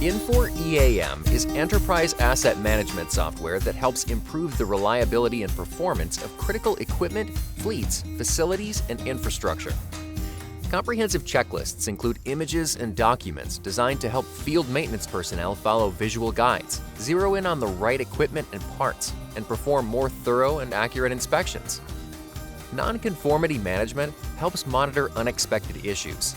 Infor EAM is enterprise asset management software that helps improve the reliability and performance of critical equipment, fleets, facilities, and infrastructure. Comprehensive checklists include images and documents designed to help field maintenance personnel follow visual guides, zero in on the right equipment and parts, and perform more thorough and accurate inspections. Non-conformity management helps monitor unexpected issues.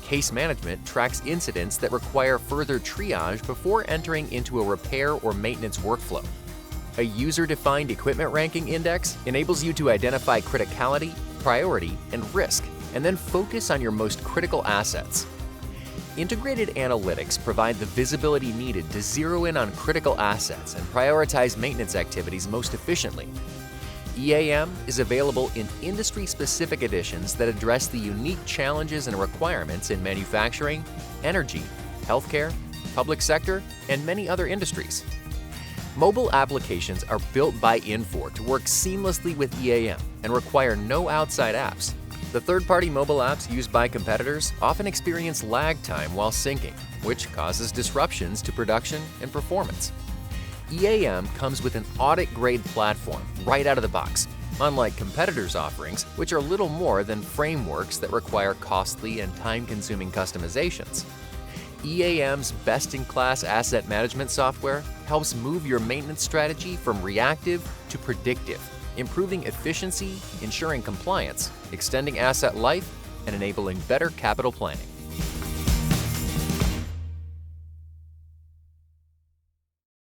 Case management tracks incidents that require further triage before entering into a repair or maintenance workflow. A user-defined equipment ranking index enables you to identify criticality, priority, and risk, and then focus on your most critical assets. Integrated analytics provide the visibility needed to zero in on critical assets and prioritize maintenance activities most efficiently. EAM is available in industry-specific editions that address the unique challenges and requirements in manufacturing, energy, healthcare, public sector, and many other industries. Mobile applications are built by Infor to work seamlessly with EAM and require no outside apps. The third-party mobile apps used by competitors often experience lag time while syncing, which causes disruptions to production and performance. EAM comes with an audit-grade platform right out of the box, unlike competitors' offerings, which are little more than frameworks that require costly and time-consuming customizations. EAM's best-in-class asset management software helps move your maintenance strategy from reactive to predictive, improving efficiency, ensuring compliance, extending asset life, and enabling better capital planning.